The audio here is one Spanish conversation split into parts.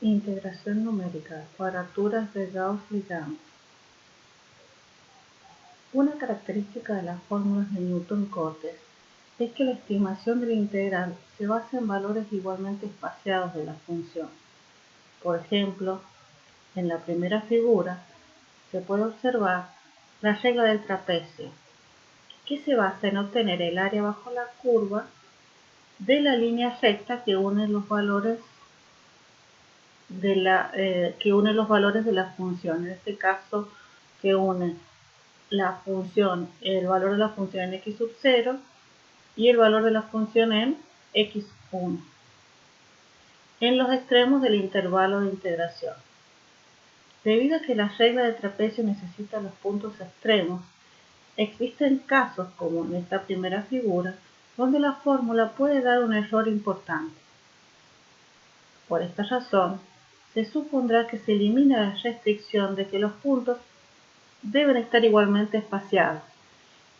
Integración numérica, cuadraturas de Gauss-Legendre. Una característica de las fórmulas de Newton-Cotes es que la estimación de la integral se basa en valores igualmente espaciados de la función. Por ejemplo, en la primera figura se puede observar la regla del trapecio, que se basa en obtener el área bajo la curva de la línea recta que une los valores de la función, en este caso que une el valor de la función en x sub 0 y el valor de la función en x1 en los extremos del intervalo de integración. Debido a que la regla de trapecio necesita los puntos extremos, existen casos como en esta primera figura donde la fórmula puede dar un error importante. Por esta razón, se supondrá que se elimina la restricción de que los puntos deben estar igualmente espaciados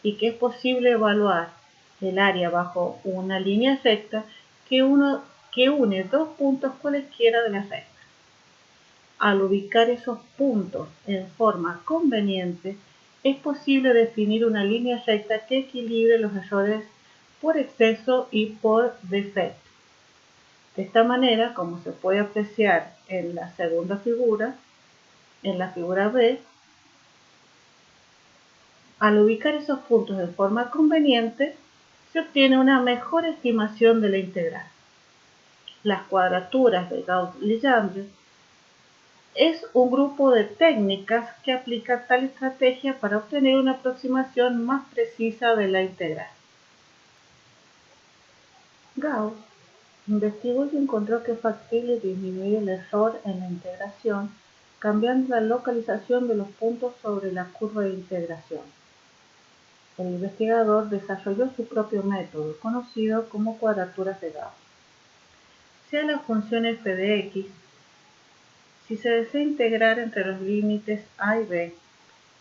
y que es posible evaluar el área bajo una línea recta que une dos puntos cualesquiera de la recta. Al ubicar esos puntos en forma conveniente, es posible definir una línea recta que equilibre los errores por exceso y por defecto. De esta manera, como se puede apreciar en la segunda figura, en la figura B, al ubicar esos puntos de forma conveniente, se obtiene una mejor estimación de la integral. Las cuadraturas de Gauss-Legendre es un grupo de técnicas que aplica tal estrategia para obtener una aproximación más precisa de la integral. Gauss investigó y encontró que es factible disminuir el error en la integración cambiando la localización de los puntos sobre la curva de integración. El investigador desarrolló su propio método, conocido como cuadraturas de Gauss. Sea la función f de x, si se desea integrar entre los límites a y b,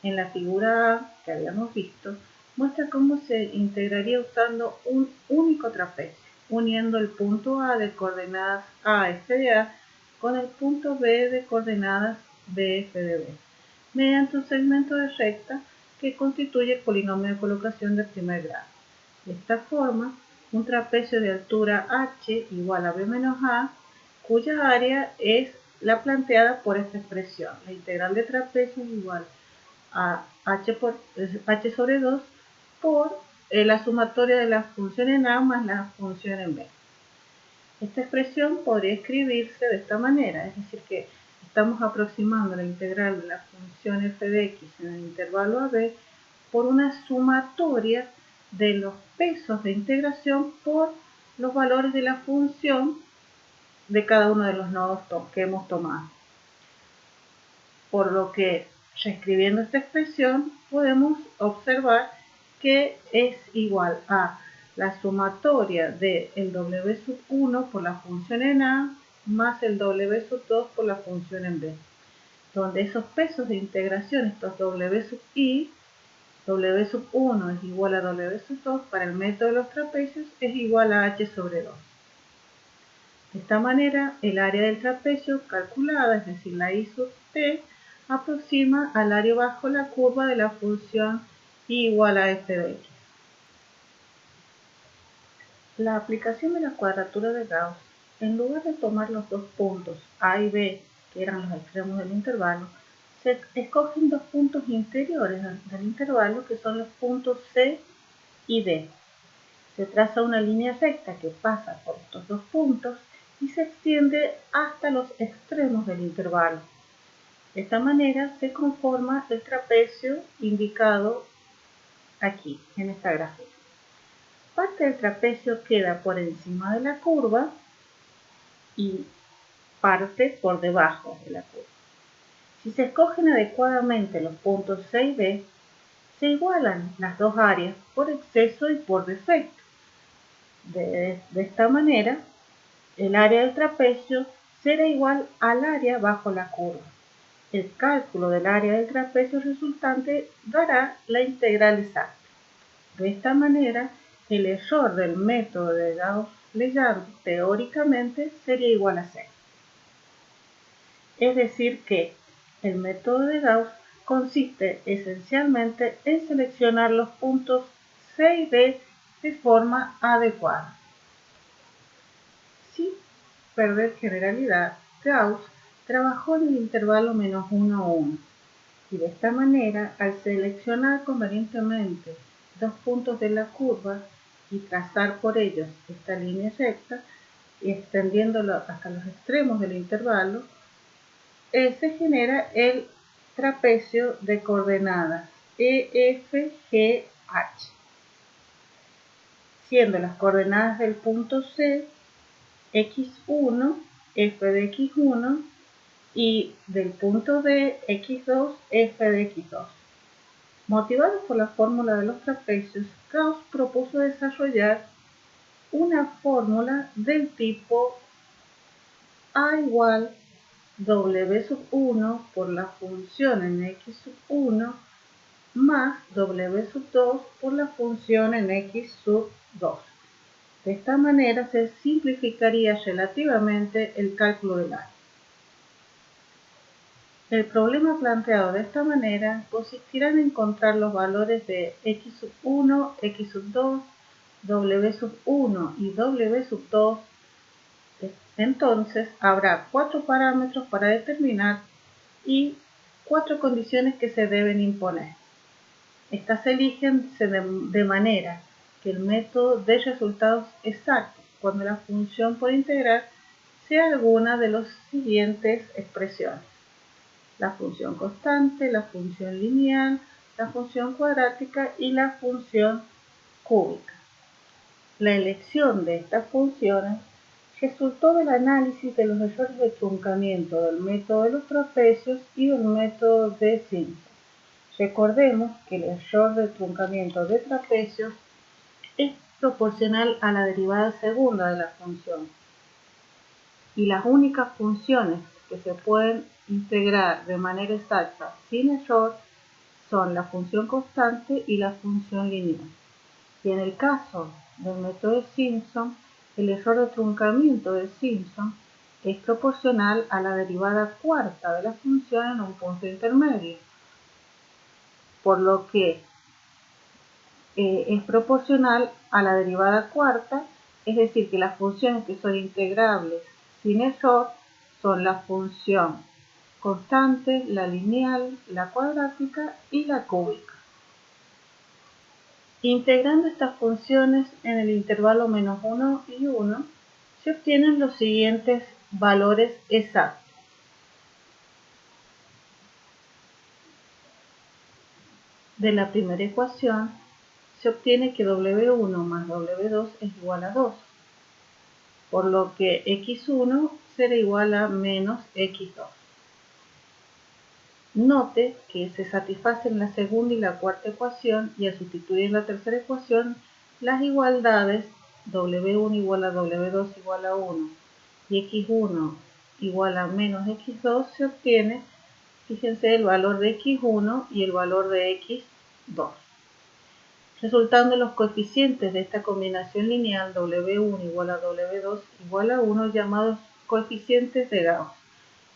en la figura A que habíamos visto, muestra cómo se integraría usando un único trapecio, uniendo el punto A de coordenadas AF de A con el punto B de coordenadas BF de B, mediante un segmento de recta que constituye el polinomio de colocación de primer grado. De esta forma, un trapecio de altura h igual a b menos a, cuya área es la planteada por esta expresión. La integral de trapecio es igual a h sobre 2 por la sumatoria de la función en A más la función en B. Esta expresión podría escribirse de esta manera, es decir que estamos aproximando la integral de la función f de x en el intervalo AB por una sumatoria de los pesos de integración por los valores de la función de cada uno de los nodos que hemos tomado. Por lo que, reescribiendo esta expresión, podemos observar que es igual a la sumatoria del w sub 1 por la función en A más el w sub 2 por la función en B, donde esos pesos de integración, estos w sub i, w sub 1 es igual a w sub 2 para el método de los trapecios es igual a h sobre 2. De esta manera, el área del trapecio calculada, es decir, la i sub t, aproxima al área bajo la curva de la función i igual a f de x. La aplicación de la cuadratura de Gauss, en lugar de tomar los dos puntos a y b, que eran los extremos del intervalo, se escogen dos puntos interiores del intervalo, que son los puntos c y d. Se traza una línea recta que pasa por estos dos puntos y se extiende hasta los extremos del intervalo. De esta manera se conforma el trapecio indicado aquí, en esta gráfica. Parte del trapecio queda por encima de la curva y parte por debajo de la curva. Si se escogen adecuadamente los puntos C y D, se igualan las dos áreas por exceso y por defecto. De esta manera, el área del trapecio será igual al área bajo la curva. El cálculo del área del trapecio resultante dará la integral exacta. De esta manera, el error del método de Gauss-Legendre teóricamente sería igual a 0. Es decir que el método de Gauss consiste esencialmente en seleccionar los puntos C y D de forma adecuada. Sin perder generalidad, Gauss trabajó en el intervalo -1, 1, y de esta manera, al seleccionar convenientemente dos puntos de la curva y trazar por ellos esta línea recta y extendiéndolo hasta los extremos del intervalo, se genera el trapecio de coordenadas EFGH, siendo las coordenadas del punto C x1, f de x1, y del punto D, x2, f de x2. Motivado por la fórmula de los trapecios, Gauss propuso desarrollar una fórmula del tipo A igual W1 por la función en x1 más W2 por la función en x2. De esta manera se simplificaría relativamente el cálculo del área. El problema planteado de esta manera consistirá en encontrar los valores de x1, x2, w1 y w2. Entonces habrá 4 parámetros para determinar y 4 condiciones que se deben imponer. Estas se eligen de manera que el método dé resultados exactos cuando la función por integrar sea alguna de las siguientes expresiones: la función constante, la función lineal, la función cuadrática y la función cúbica. La elección de estas funciones resultó del análisis de los errores de truncamiento del método de los trapecios y del método de Simpson. Recordemos que el error de truncamiento de trapecios es proporcional a la derivada segunda de la función, y las únicas funciones que se pueden integrar de manera exacta sin error son la función constante y la función lineal. Y en el caso del método de Simpson, el error de truncamiento de Simpson es proporcional a la derivada cuarta de la función en un punto intermedio, por lo que es proporcional a la derivada cuarta, es decir, que las funciones que son integrables sin error son la función constante, la lineal, la cuadrática y la cúbica. Integrando estas funciones en el intervalo -1 y 1, se obtienen los siguientes valores exactos. De la primera ecuación, se obtiene que W1 más W2 es igual a 2, por lo que x1 será igual a menos x2. Note que se satisfacen la segunda y la cuarta ecuación, y al sustituir en la tercera ecuación las igualdades W1 igual a W2 igual a 1 y x1 igual a menos x2, se obtiene, fíjense, el valor de x1 y el valor de x2. Resultando los coeficientes de esta combinación lineal W1 igual a W2 igual a 1 llamados coeficientes de Gauss,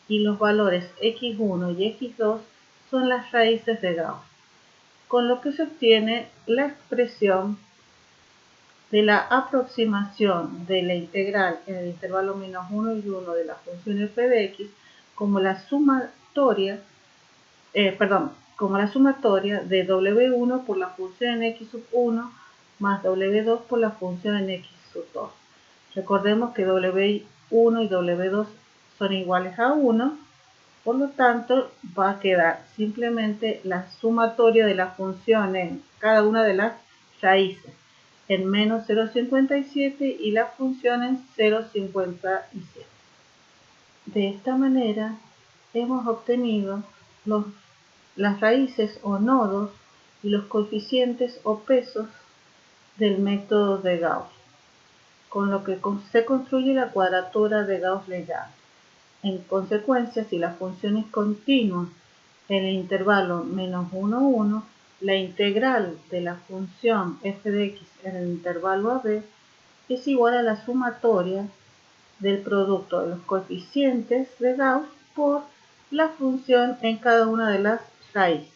y los valores x1 y x2 son las raíces de Gauss, con lo que se obtiene la expresión de la aproximación de la integral en el intervalo -1 y 1 de la función f de x como la sumatoria de W1 por la función en x1 más W2 por la función en x2. Recordemos que W1 y W2 son iguales a 1, por lo tanto va a quedar simplemente la sumatoria de la función en cada una de las raíces en menos 0,57 y la función en 0,57. De esta manera hemos obtenido las raíces o nodos y los coeficientes o pesos del método de Gauss, con lo que se construye la cuadratura de Gauss-Legendre. En consecuencia, si la función es continua en el intervalo -1, 1, la integral de la función f de x en el intervalo AB es igual a la sumatoria del producto de los coeficientes de Gauss por la función en cada una de las raíces,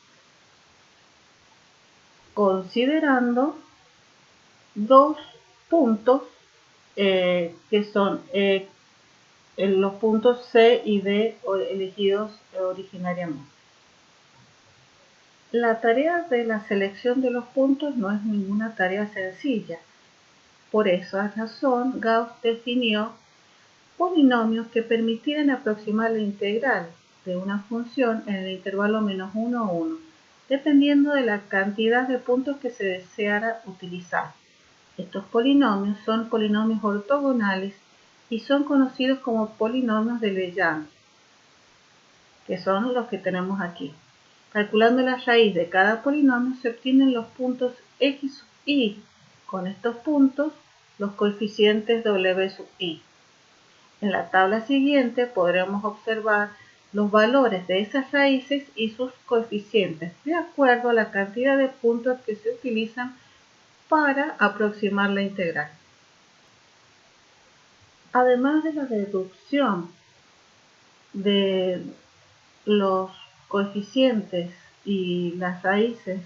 considerando dos puntos que son los puntos C y D elegidos originariamente. La tarea de la selección de los puntos no es ninguna tarea sencilla. Por esa razón, Gauss definió polinomios que permitieran aproximar la integral de una función en el intervalo -1, 1, dependiendo de la cantidad de puntos que se deseara utilizar. Estos polinomios son polinomios ortogonales y son conocidos como polinomios de Legendre, que son los que tenemos aquí. Calculando la raíz de cada polinomio se obtienen los puntos x sub i. Con estos puntos, los coeficientes w sub i. En la tabla siguiente podremos observar los valores de esas raíces y sus coeficientes, de acuerdo a la cantidad de puntos que se utilizan para aproximar la integral. Además de la deducción de los coeficientes y las raíces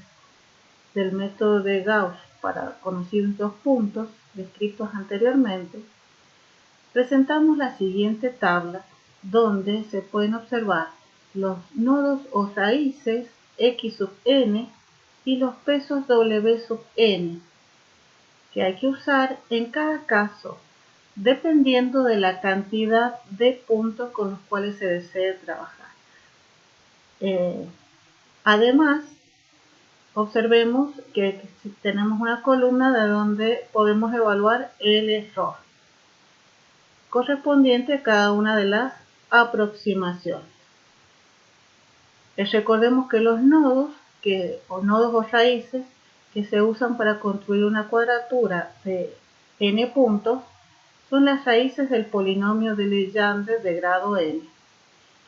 del método de Gauss para conocidos dos puntos descritos anteriormente, presentamos la siguiente tabla donde se pueden observar los nodos o raíces x sub n y los pesos w sub n que hay que usar en cada caso dependiendo de la cantidad de puntos con los cuales se desee trabajar. Además, observemos que tenemos una columna de donde podemos evaluar el error correspondiente a cada una de las aproximaciones. Recordemos que los nodos o raíces que se usan para construir una cuadratura de n puntos son las raíces del polinomio de Legendre de grado n,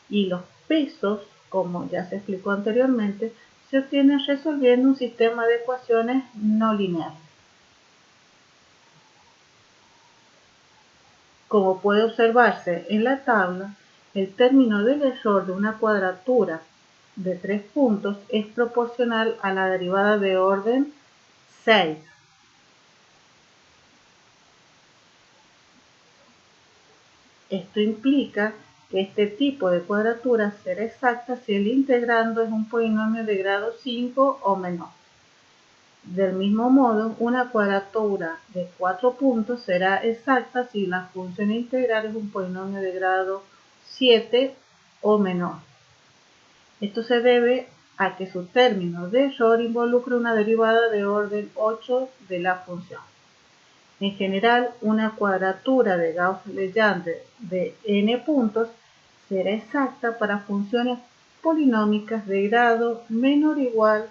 y los pesos, como ya se explicó anteriormente, se obtienen resolviendo un sistema de ecuaciones no lineales. Como puede observarse en la tabla, el término del error de una cuadratura de 3 puntos es proporcional a la derivada de orden 6. Esto implica que este tipo de cuadratura será exacta si el integrando es un polinomio de grado 5 o menor. Del mismo modo, una cuadratura de 4 puntos será exacta si la función integral es un polinomio de grado 7 o menor. Esto se debe a que su término de error involucra una derivada de orden 8 de la función. En general, una cuadratura de Gauss-Legendre de n puntos será exacta para funciones polinómicas de grado menor o igual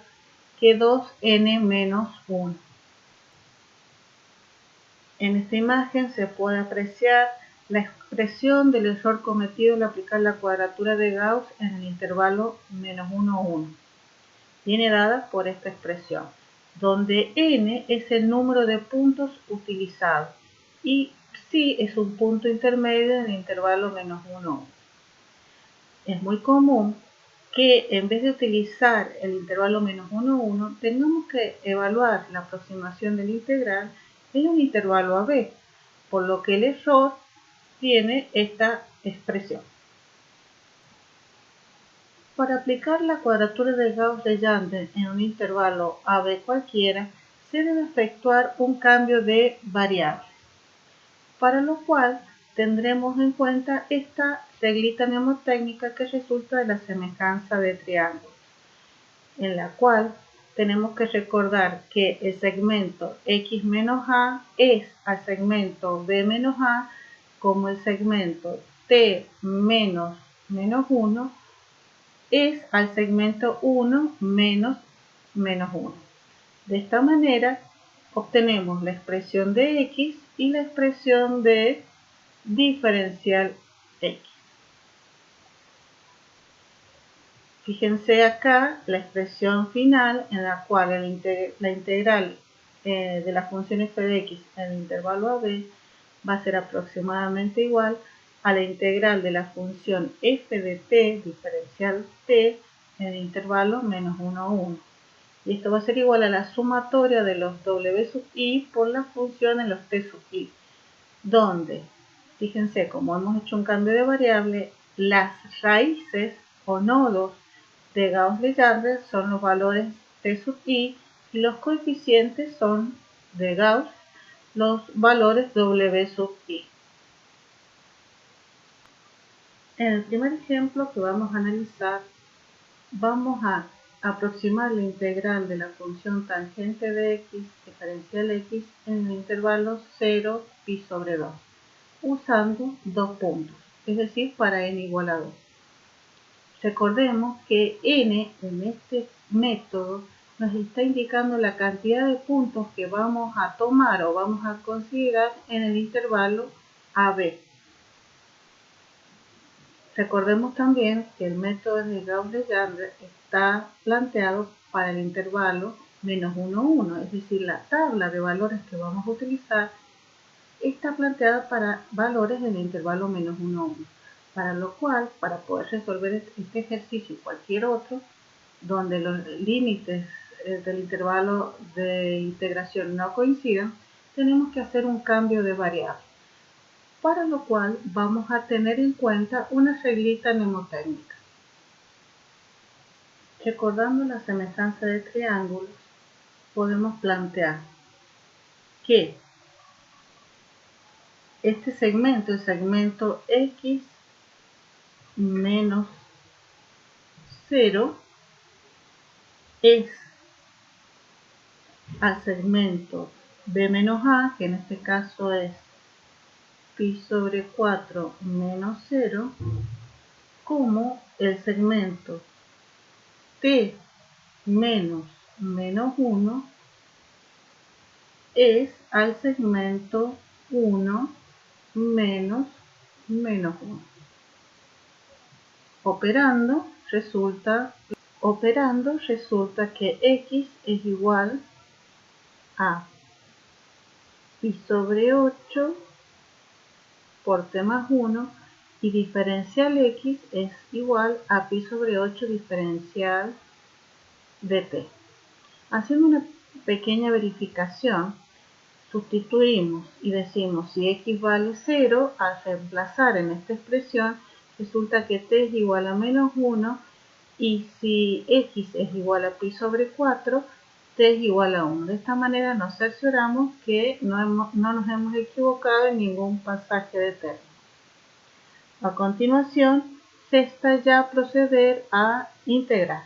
que 2n menos 1. En esta imagen se puede apreciar la expresión del error cometido al aplicar la cuadratura de Gauss en el intervalo -1, 1. Viene dada por esta expresión, donde n es el número de puntos utilizados y psi es un punto intermedio en el intervalo -1, 1. Es muy común que en vez de utilizar el intervalo -1, 1, tengamos que evaluar la aproximación del integral en un intervalo AB, por lo que el error tiene esta expresión. Para aplicar la cuadratura de Gauss-Legendre en un intervalo AB cualquiera, se debe efectuar un cambio de variables, para lo cual tendremos en cuenta esta reglita mnemotécnica que resulta de la semejanza de triángulos, en la cual tenemos que recordar que el segmento x menos a es al segmento b menos a como el segmento t menos 1 es al segmento 1 menos 1. De esta manera obtenemos la expresión de x y la expresión de diferencial x. Fíjense acá la expresión final en la cual la integral de la función f de x en el intervalo AB va a ser aproximadamente igual a la integral de la función f de t diferencial t en el intervalo menos 1 a 1. Y esto va a ser igual a la sumatoria de los w sub i por la función en los t sub i, donde, fíjense, como hemos hecho un cambio de variable, las raíces o nodos de Gauss-Legendre son los valores t sub i y los coeficientes son de Gauss los valores w sub i. En el primer ejemplo que vamos a analizar, vamos a aproximar la integral de la función tangente de x diferencial x en el intervalo 0 pi sobre 2, usando dos puntos, es decir, para n igual a 2. Recordemos que n en este método nos está indicando la cantidad de puntos que vamos a tomar o vamos a considerar en el intervalo AB. Recordemos también que el método de Gauss-Legendre está planteado para el intervalo menos 1, 1, es decir, la tabla de valores que vamos a utilizar está planteada para valores del intervalo menos 1, 1, para lo cual, para poder resolver este ejercicio y cualquier otro, donde los límites del intervalo de integración no coincidan, tenemos que hacer un cambio de variable, para lo cual vamos a tener en cuenta una reglita mnemotécnica. Recordando la semejanza de triángulos, podemos plantear que este segmento, el segmento x menos 0, es al segmento b menos a, que en este caso es pi sobre 4 menos 0, como el segmento t menos menos 1 es al segmento 1 menos menos 1. Operando resulta que x es igual a pi sobre 8 por t más 1 y diferencial x es igual a pi sobre 8 diferencial de t. Haciendo una pequeña verificación, sustituimos y decimos si x vale 0, al reemplazar en esta expresión, resulta que t es igual a menos 1 y si x es igual a pi sobre 4, t es igual a 1. De esta manera nos cercioramos que no nos hemos equivocado en ningún pasaje de términos. A continuación, resta ya proceder a integrar.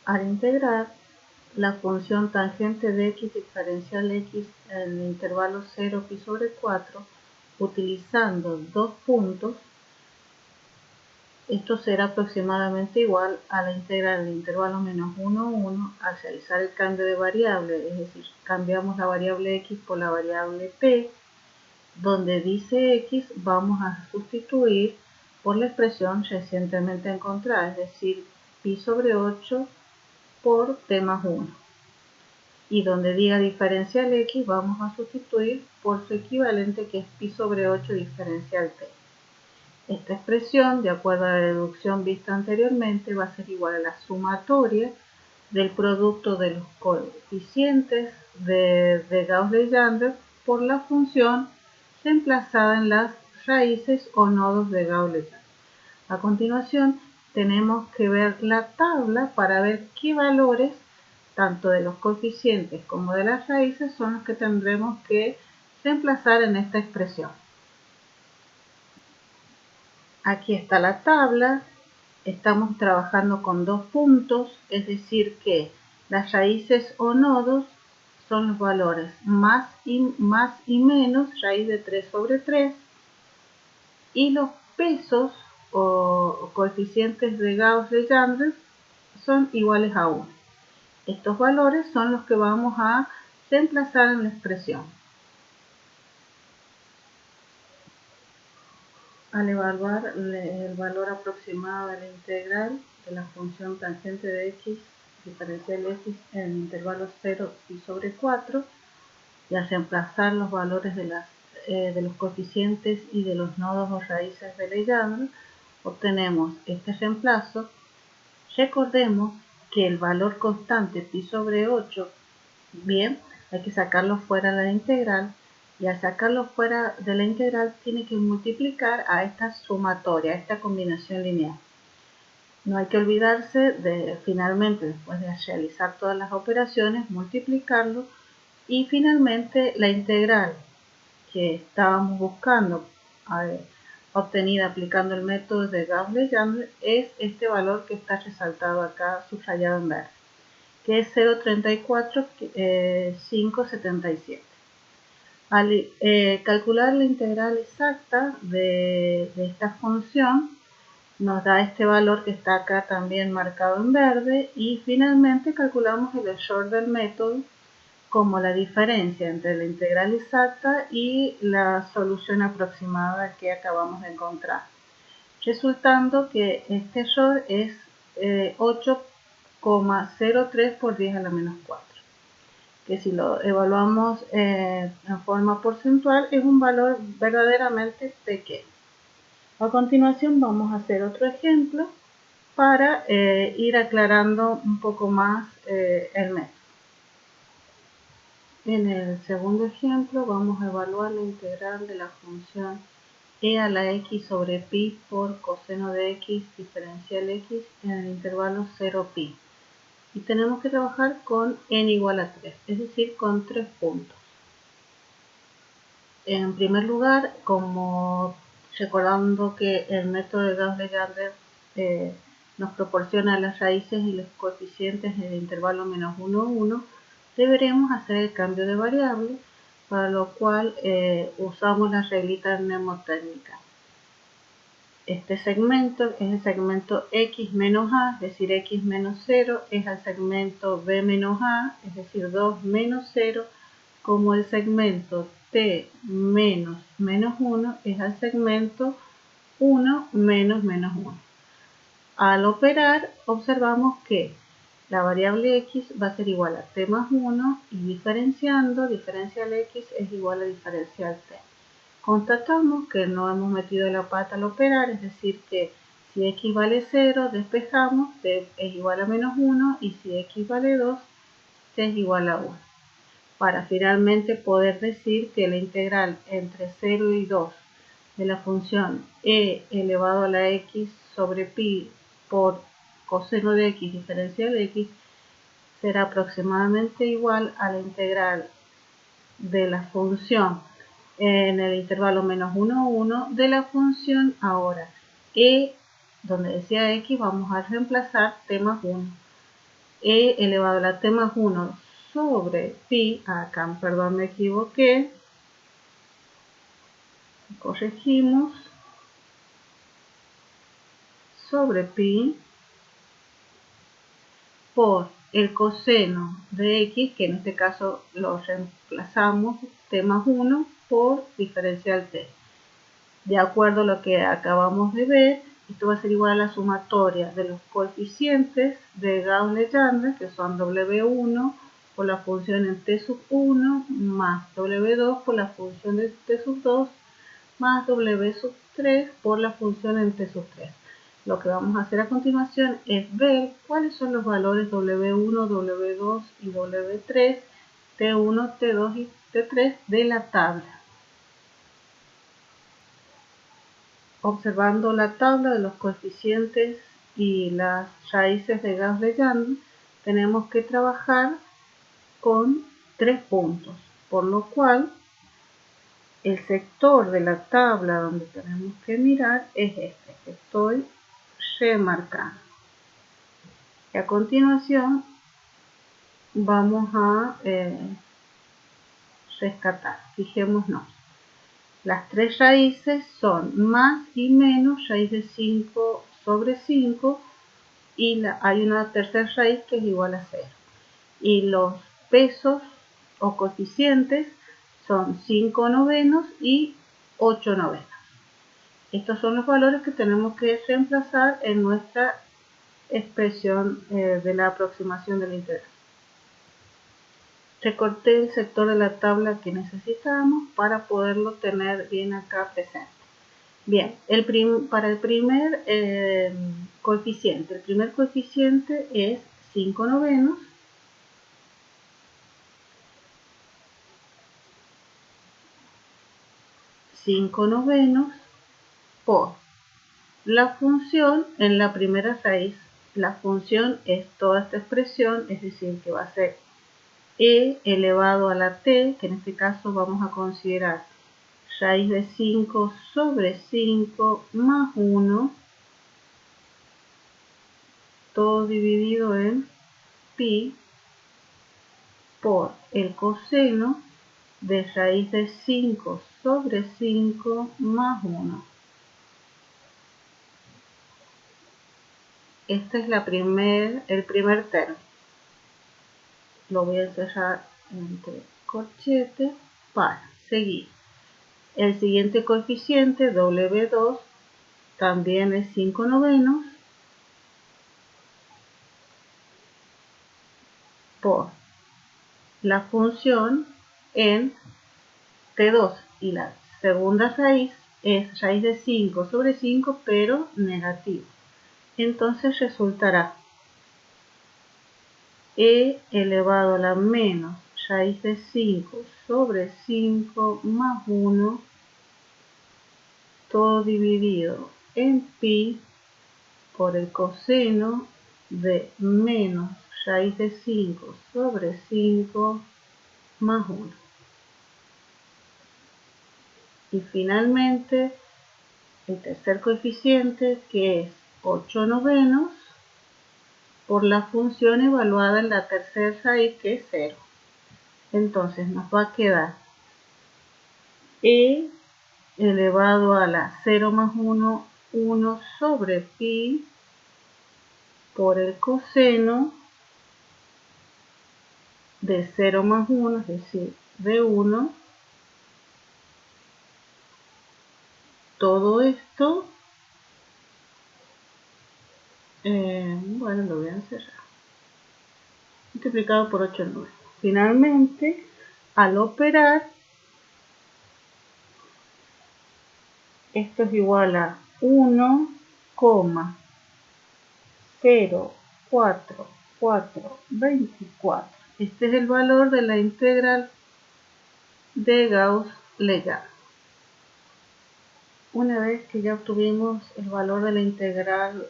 Al integrar, la función tangente de x diferencial x en el intervalo 0 pi sobre 4, utilizando dos puntos, esto será aproximadamente igual a la integral del intervalo menos 1, 1 al realizar el cambio de variable, es decir, cambiamos la variable x por la variable t, donde dice x vamos a sustituir por la expresión recientemente encontrada, es decir, pi sobre 8 por t más 1. Y donde diga diferencial x vamos a sustituir por su equivalente, que es pi sobre 8 diferencial t. Esta expresión, de acuerdo a la deducción vista anteriormente, va a ser igual a la sumatoria del producto de los coeficientes de Gauss-Legendre por la función reemplazada en las raíces o nodos de Gauss-Legendre. A continuación, tenemos que ver la tabla para ver qué valores, tanto de los coeficientes como de las raíces, son los que tendremos que reemplazar en esta expresión. Aquí está la tabla, estamos trabajando con dos puntos, es decir que las raíces o nodos son los valores más y menos, raíz de 3 sobre 3, y los pesos o coeficientes de Gauss-Legendre son iguales a 1. Estos valores son los que vamos a reemplazar en la expresión. Al evaluar el valor aproximado de la integral de la función tangente de x diferencial x en el intervalo 0 pi sobre 4 y al reemplazar los valores de las de los coeficientes y de los nodos o raíces de Legendre, obtenemos este reemplazo. Recordemos que el valor constante pi sobre 8, bien, hay que sacarlo fuera de la integral, y al sacarlo fuera de la integral tiene que multiplicar a esta sumatoria, a esta combinación lineal. No hay que olvidarse de, finalmente, después de realizar todas las operaciones, multiplicarlo, y finalmente la integral que estábamos buscando, obtenida aplicando el método de Gauss-Legendre, es este valor que está resaltado acá, subrayado en verde, que es 0,34577. Al calcular la integral exacta de esta función, nos da este valor que está acá también marcado en verde, y finalmente calculamos el error del método como la diferencia entre la integral exacta y la solución aproximada que acabamos de encontrar, resultando que este error es 8,03 por 10 a la menos 4, que si lo evaluamos en forma porcentual es un valor verdaderamente pequeño. A continuación vamos a hacer otro ejemplo para ir aclarando un poco más el método. En el segundo ejemplo vamos a evaluar la integral de la función e a la x sobre pi por coseno de x diferencial x en el intervalo 0 pi. Y tenemos que trabajar con n igual a 3, es decir, con 3 puntos. En primer lugar, como recordando que el método de Gauss-Legendre nos proporciona las raíces y los coeficientes en el intervalo menos 1, 1, deberemos hacer el cambio de variable, para lo cual usamos la reglita mnemotécnica. Este segmento es el segmento x menos a, es decir, x menos 0, es el segmento b menos a, es decir, 2 menos 0, como el segmento t menos menos 1 es el segmento 1 menos menos 1. Al operar, observamos que la variable x va a ser igual a t más 1, y diferenciando, diferencial x es igual a diferencial t. Constatamos que no hemos metido la pata al operar, es decir, que si x vale 0, despejamos, t es igual a menos 1, y si x vale 2, t es igual a 1. Para finalmente poder decir que la integral entre 0 y 2 de la función e elevado a la x sobre pi por coseno de x diferencial x será aproximadamente igual a la integral de la función en el intervalo menos 1, 1 de la función ahora e, donde decía x, vamos a reemplazar t más 1. E elevado a la t más 1 sobre pi, acá, perdón, me equivoqué, corregimos, sobre pi por el coseno de x, que en este caso lo reemplazamos, t más 1 por diferencial t. De acuerdo a lo que acabamos de ver, esto va a ser igual a la sumatoria de los coeficientes de Gauss-Legendre, que son w1 por la función en t sub 1, más w2 por la función de t sub 2, más w sub 3 por la función en t sub 3. Lo que vamos a hacer a continuación es ver cuáles son los valores w1, w2 y w3, t1, t2 y t3 de la tabla. Observando la tabla de los coeficientes y las raíces de Gauss-Legendre, tenemos que trabajar con 3 puntos, por lo cual el sector de la tabla donde tenemos que mirar es este que estoy remarcando. Y a continuación vamos a rescatar. Fijémonos. Las 3 raíces son más y menos raíz de 5 sobre 5, y hay una tercera raíz que es igual a 0. Y los pesos o coeficientes son 5 novenos y 8 novenos. Estos son los valores que tenemos que reemplazar en nuestra expresión de la aproximación de la integral. recorté el sector de la tabla que necesitamos para poderlo tener bien acá presente. Bien, para el primer coeficiente, el primer coeficiente es 5 novenos. Por la función en la primera raíz. La función es toda esta expresión, es decir, que va a ser e elevado a la t, que en este caso vamos a considerar raíz de 5 sobre 5 más 1, todo dividido en pi, por el coseno de raíz de 5 sobre 5 más 1. Este es el primer término. Lo voy a encerrar entre corchetes para seguir. El siguiente coeficiente, W2, también es 5 novenos por la función en T2. Y la segunda raíz es raíz de 5 sobre 5, pero negativo. Entonces resultará e elevado a la menos raíz de 5 sobre 5 más 1, todo dividido en pi por el coseno de menos raíz de 5 sobre 5 más 1. Y finalmente el tercer coeficiente, que es 8 novenos, por la función evaluada en la tercera raíz, que es 0. Entonces nos va a quedar e elevado a la 0 más 1, 1 sobre pi por el coseno de 0 más 1, es decir, de 1. Todo esto, bueno, lo voy a encerrar, multiplicado por 8 novenos. Finalmente, al operar, esto es igual a 1,044424. Este es el valor de la integral de Gauss-Legendre. Una vez que ya obtuvimos el valor de la integral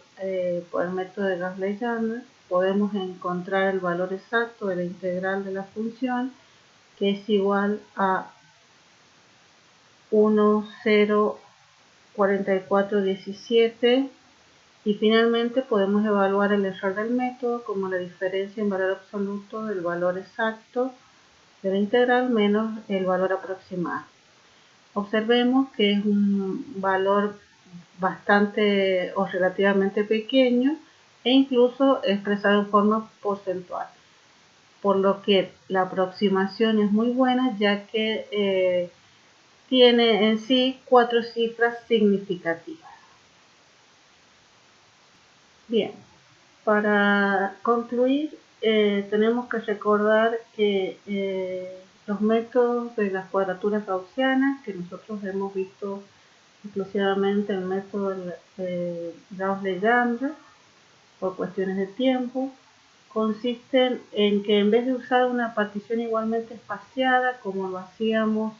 por el método de Gauss-Legendre, podemos encontrar el valor exacto de la integral de la función, que es igual a 1,04417, y finalmente podemos evaluar el error del método como la diferencia en valor absoluto del valor exacto de la integral menos el valor aproximado. Observemos que es un valor bastante o relativamente pequeño e incluso expresado en forma porcentual, por lo que la aproximación es muy buena, ya que tiene en sí 4 cifras significativas. Bien, para concluir tenemos que recordar que los métodos de las cuadraturas gaussianas, que nosotros hemos visto exclusivamente el método de Gauss-Legendre por cuestiones de tiempo, consisten en que en vez de usar una partición igualmente espaciada como lo hacíamos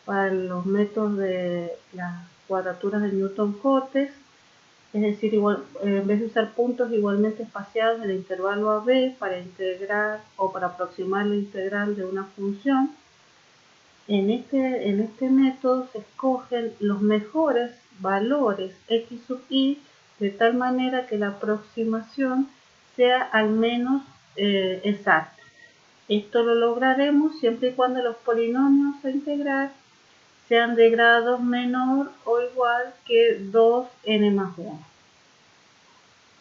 para los métodos de las cuadraturas de Newton-Cotes, es decir, en vez de usar puntos igualmente espaciados en el intervalo AB para integrar o para aproximar la integral de una función, en este método se escogen los mejores valores x sub i de tal manera que la aproximación sea al menos exacta. Esto lo lograremos siempre y cuando los polinomios a integrar sean de grado menor o igual que 2n más 1.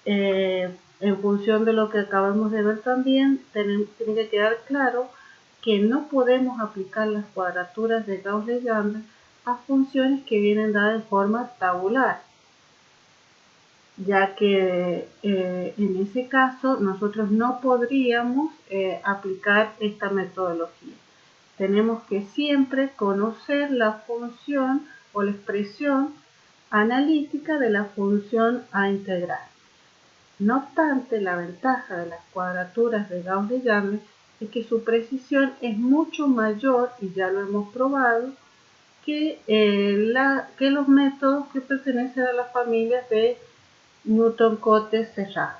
En función de lo que acabamos de ver también, tiene que quedar claro que no podemos aplicar las cuadraturas de Gauss-Legendre a funciones que vienen dadas de forma tabular. ya que en ese caso nosotros no podríamos aplicar esta metodología. Tenemos que siempre conocer la función o la expresión analítica de la función a integrar. No obstante, la ventaja de las cuadraturas de Gauss-Legendre es que su precisión es mucho mayor, y ya lo hemos probado, que los métodos que pertenecen a las familias de Newton-Cotes cerradas.